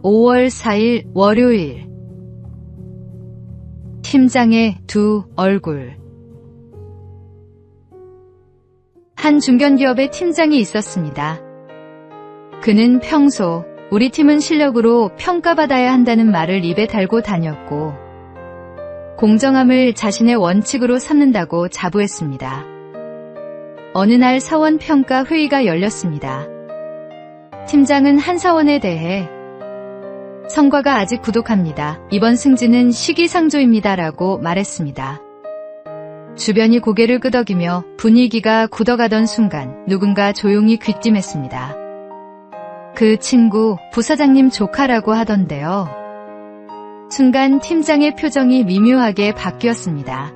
5월 4일 월요일. 팀장의 두 얼굴. 한 중견기업의 팀장이 있었습니다. 그는 평소 우리 팀은 실력으로 평가받아야 한다는 말을 입에 달고 다녔고, 공정함을 자신의 원칙으로 삼는다고 자부했습니다. 어느 날 사원 평가 회의가 열렸습니다. 팀장은 한 사원에 대해 성과가 아직 부족합니다. 이번 승진은 시기상조입니다라고 말했습니다. 주변이 고개를 끄덕이며 분위기가 굳어가던 순간 누군가 조용히 귀띔했습니다. 그 친구 부사장님 조카라고 하던데요. 순간 팀장의 표정이 미묘하게 바뀌었습니다.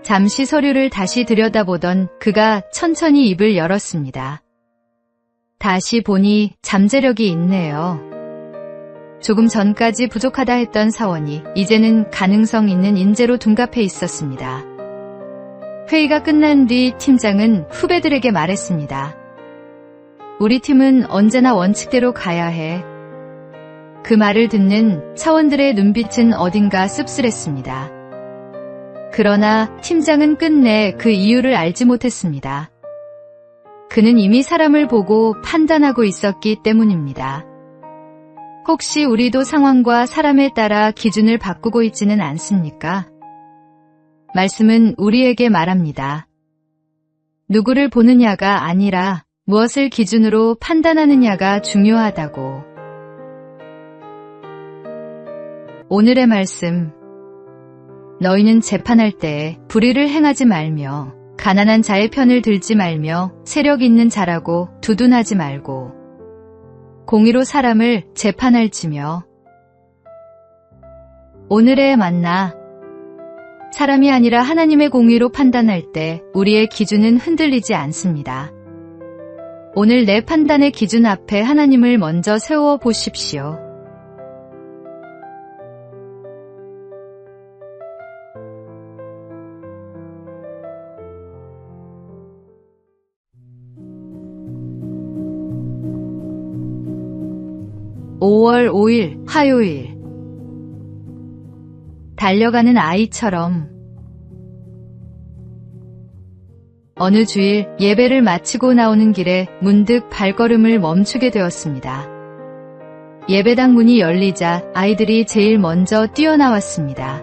잠시 서류를 다시 들여다보던 그가 천천히 입을 열었습니다. 다시 보니 잠재력이 있네요. 조금 전까지 부족하다 했던 사원이 이제는 가능성 있는 인재로 둔갑해 있었습니다. 회의가 끝난 뒤 팀장은 후배들에게 말했습니다. 우리 팀은 언제나 원칙대로 가야 해. 그 말을 듣는 사원들의 눈빛은 어딘가 씁쓸했습니다. 그러나 팀장은 끝내 그 이유를 알지 못했습니다. 그는 이미 사람을 보고 판단하고 있었기 때문입니다. 혹시 우리도 상황과 사람에 따라 기준을 바꾸고 있지는 않습니까? 말씀은 우리에게 말합니다. 누구를 보느냐가 아니라 무엇을 기준으로 판단하느냐가 중요하다고. 오늘의 말씀. 너희는 재판할 때 불의를 행하지 말며 가난한 자의 편을 들지 말며 세력 있는 자라고 두둔하지 말고 공의로 사람을 재판할지며. 오늘의 만나. 사람이 아니라 하나님의 공의로 판단할 때 우리의 기준은 흔들리지 않습니다. 오늘 내 판단의 기준 앞에 하나님을 먼저 세워 보십시오. (5월 5일) 화요일. 달려가는 아이처럼. 어느 주일 예배를 마치고 나오는 길에 문득 발걸음을 멈추게 되었습니다. 예배당 문이 열리자 아이들이 제일 먼저 뛰어나왔습니다.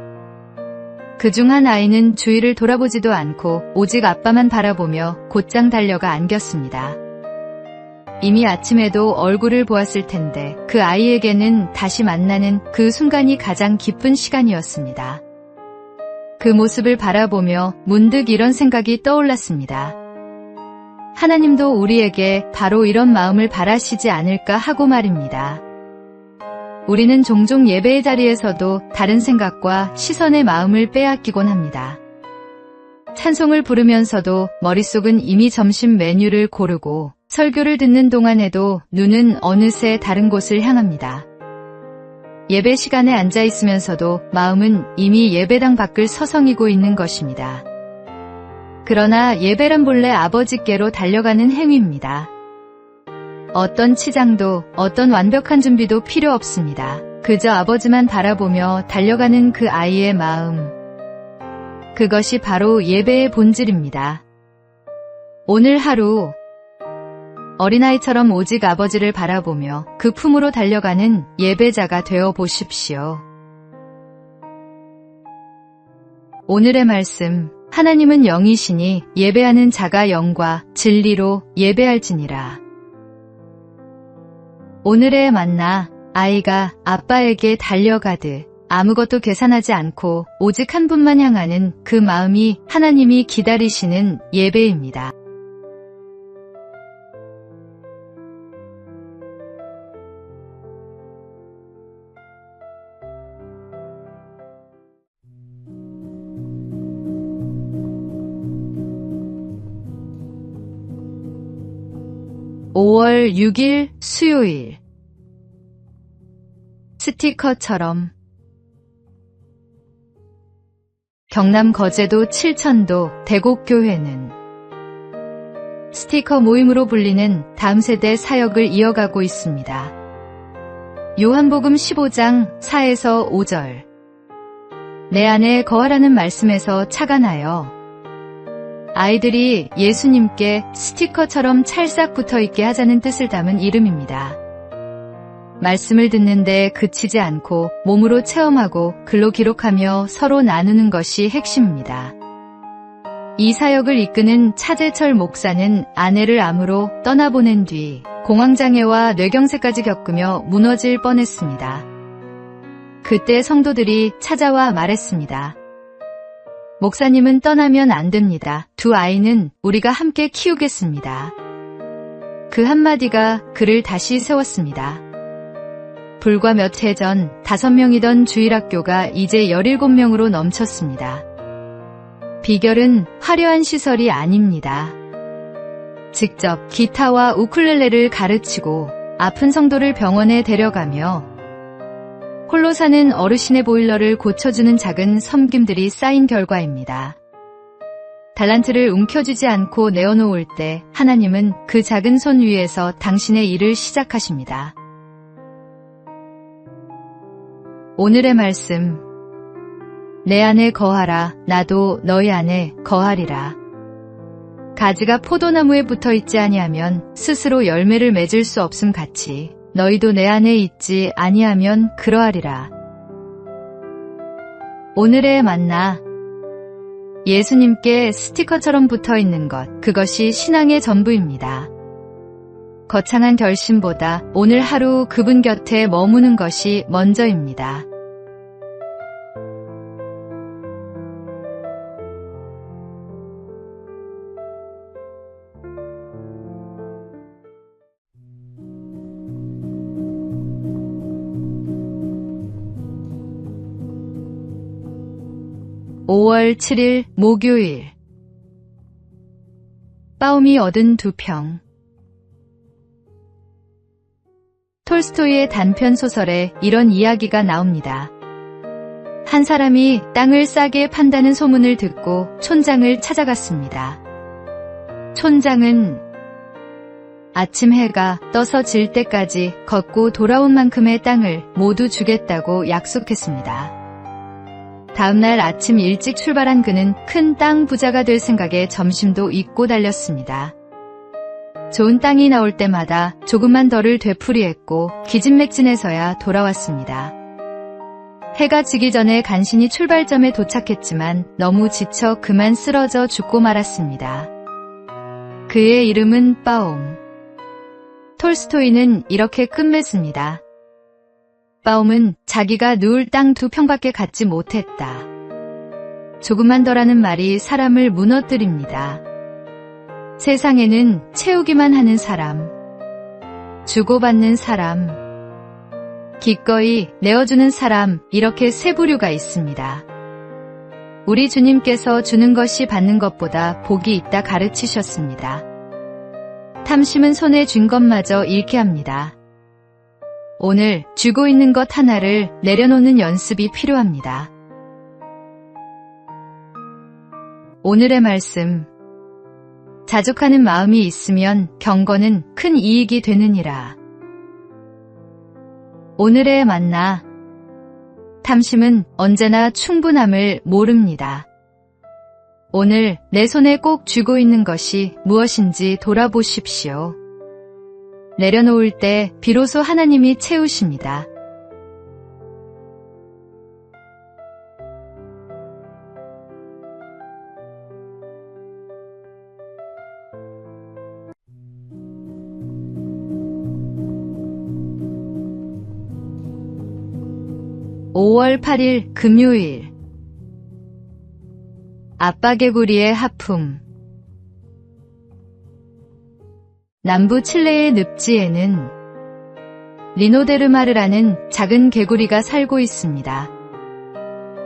그중 한 아이는 주위를 돌아보지도 않고 오직 아빠만 바라보며 곧장 달려가 안겼습니다. 이미 아침에도 얼굴을 보았을 텐데 그 아이에게는 다시 만나는 그 순간이 가장 기쁜 시간이었습니다. 그 모습을 바라보며 문득 이런 생각이 떠올랐습니다. 하나님도 우리에게 바로 이런 마음을 바라시지 않을까 하고 말입니다. 우리는 종종 예배의 자리에서도 다른 생각과 시선의 마음을 빼앗기곤 합니다. 찬송을 부르면서도 머릿속은 이미 점심 메뉴를 고르고 설교를 듣는 동안에도 눈은 어느새 다른 곳을 향합니다. 예배 시간에 앉아 있으면서도 마음은 이미 예배당 밖을 서성이고 있는 것입니다. 그러나 예배란 본래 아버지께로 달려가는 행위입니다. 어떤 치장도 어떤 완벽한 준비도 필요 없습니다. 그저 아버지만 바라보며 달려가는 그 아이의 마음. 그것이 바로 예배의 본질입니다. 오늘 하루 어린아이처럼 오직 아버지를 바라보며 그 품으로 달려가는 예배자가 되어 보십시오. 오늘의 말씀. 하나님은 영이시니 예배하는 자가 영과 진리로 예배할지니라. 오늘의 만나. 아이가 아빠에게 달려가듯 아무것도 계산하지 않고 오직 한 분만 향하는 그 마음이 하나님이 기다리시는 예배입니다. (5월 6일) 수요일. 스티커처럼. 경남 거제도 칠천도 대곡교회는 스티커 모임으로 불리는 다음 세대 사역을 이어가고 있습니다. 요한복음 15장 4에서 5절. 내 안에 거하라는 말씀에서 차가 나요. 아이들이 예수님께 스티커처럼 찰싹 붙어있게 하자는 뜻을 담은 이름입니다. 말씀을 듣는데 그치지 않고 몸으로 체험하고 글로 기록하며 서로 나누는 것이 핵심입니다. 이 사역을 이끄는 차재철 목사는 아내를 암으로 떠나보낸 뒤 공황장애와 뇌경색까지 겪으며 무너질 뻔했습니다. 그때 성도들이 찾아와 말했습니다. 목사님은 떠나면 안 됩니다. 두 아이는 우리가 함께 키우겠습니다. 그 한마디가 그를 다시 세웠습니다. 불과 몇 해 전 5명이던 주일학교가 이제 17명으로 넘쳤습니다. 비결은 화려한 시설이 아닙니다. 직접 기타와 우쿨렐레를 가르치고 아픈 성도를 병원에 데려가며 홀로 사는 어르신의 보일러를 고쳐주는 작은 섬김들이 쌓인 결과입니다. 달란트를 움켜쥐지 않고 내어놓을 때 하나님은 그 작은 손 위에서 당신의 일을 시작하십니다. 오늘의 말씀. 내 안에 거하라. 나도 너희 안에 거하리라. 가지가 포도나무에 붙어 있지 아니하면 스스로 열매를 맺을 수 없음 같이 너희도 내 안에 있지 아니하면 그러하리라. 오늘의 만나. 예수님께 스티커처럼 붙어 있는 것, 그것이 신앙의 전부입니다. 거창한 결심보다 오늘 하루 그분 곁에 머무는 것이 먼저입니다. (5월 7일) 목요일. 빠움이 얻은 2평. 톨스토이의 단편 소설에 이런 이야기가 나옵니다. 한 사람이 땅을 싸게 판다는 소문을 듣고 촌장을 찾아갔습니다. 촌장은 아침 해가 떠서 질 때까지 걷고 돌아온 만큼의 땅을 모두 주겠다고 약속했습니다. 다음날 아침 일찍 출발한 그는 큰 땅 부자가 될 생각에 점심도 잊고 달렸습니다. 좋은 땅이 나올 때마다 조금만 덜을 되풀이했고 기진맥진해서야 돌아왔습니다. 해가 지기 전에 간신히 출발점에 도착했지만 너무 지쳐 그만 쓰러져 죽고 말았습니다. 그의 이름은 빠움. 톨스토이는 이렇게 끝맺습니다. 빠움은 자기가 누울 땅 2평밖에 갖지 못했다. 조금만 더라는 말이 사람을 무너뜨립니다. 세상에는 채우기만 하는 사람, 주고받는 사람, 기꺼이 내어주는 사람, 이렇게 세 부류가 있습니다. 우리 주님께서 주는 것이 받는 것보다 복이 있다 가르치셨습니다. 탐심은 손에 쥔 것마저 잃게 합니다. 오늘 쥐고 있는 것 하나를 내려놓는 연습이 필요합니다. 오늘의 말씀. 자족하는 마음이 있으면 경건은 큰 이익이 되느니라. 오늘의 만나. 탐심은 언제나 충분함을 모릅니다. 오늘 내 손에 꼭 쥐고 있는 것이 무엇인지 돌아보십시오. 내려놓을 때 비로소 하나님이 채우십니다. (5월 8일) 금요일. 아빠 개구리의 하품. 남부 칠레의 늪지에는 리노데르마르라는 작은 개구리가 살고 있습니다.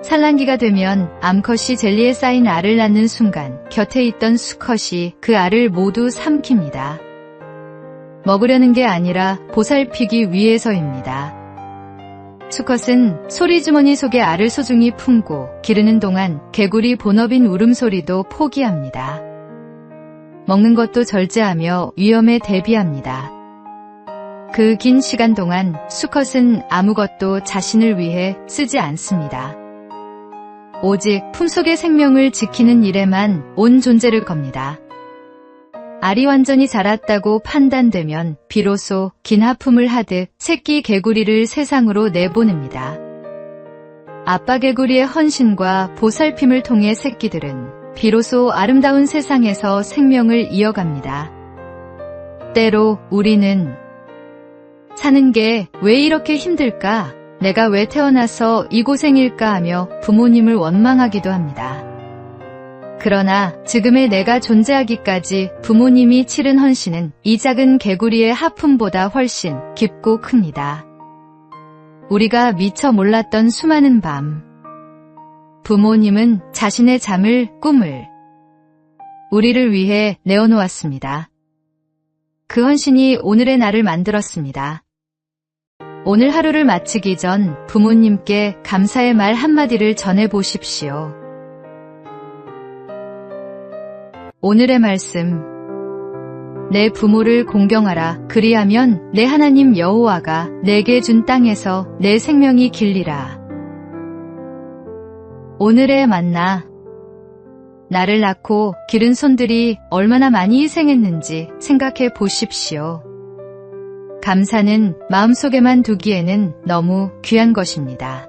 산란기가 되면 암컷이 젤리에 쌓인 알을 낳는 순간 곁에 있던 수컷이 그 알을 모두 삼킵니다. 먹으려는 게 아니라 보살피기 위해서입니다. 수컷은 소리주머니 속에 알을 소중히 품고 기르는 동안 개구리 본업인 울음소리도 포기합니다. 먹는 것도 절제하며 위험에 대비합니다. 그 긴 시간 동안 수컷은 아무것도 자신을 위해 쓰지 않습니다. 오직 품속의 생명을 지키는 일에만 온 존재를 겁니다. 알이 완전히 자랐다고 판단되면 비로소 긴 하품을 하듯 새끼 개구리를 세상으로 내보냅니다. 아빠 개구리의 헌신과 보살핌을 통해 새끼들은 비로소 아름다운 세상에서 생명을 이어갑니다. 때로 우리는 사는 게 왜 이렇게 힘들까? 내가 왜 태어나서 이 고생일까 하며 부모님을 원망하기도 합니다. 그러나 지금의 내가 존재하기까지 부모님이 치른 헌신은 이 작은 개구리의 하품보다 훨씬 깊고 큽니다. 우리가 미처 몰랐던 수많은 밤, 부모님은 자신의 잠을, 꿈을 우리를 위해 내어놓았습니다. 그 헌신이 오늘의 나를 만들었습니다. 오늘 하루를 마치기 전 부모님께 감사의 말 한마디를 전해보십시오. 오늘의 말씀. 내 부모를 공경하라. 그리하면 내 하나님 여호와가 내게 준 땅에서 내 생명이 길리라. 오늘의 만나. 나를 낳고 기른 손들이 얼마나 많이 희생했는지 생각해 보십시오. 감사는 마음속에만 두기에는 너무 귀한 것입니다.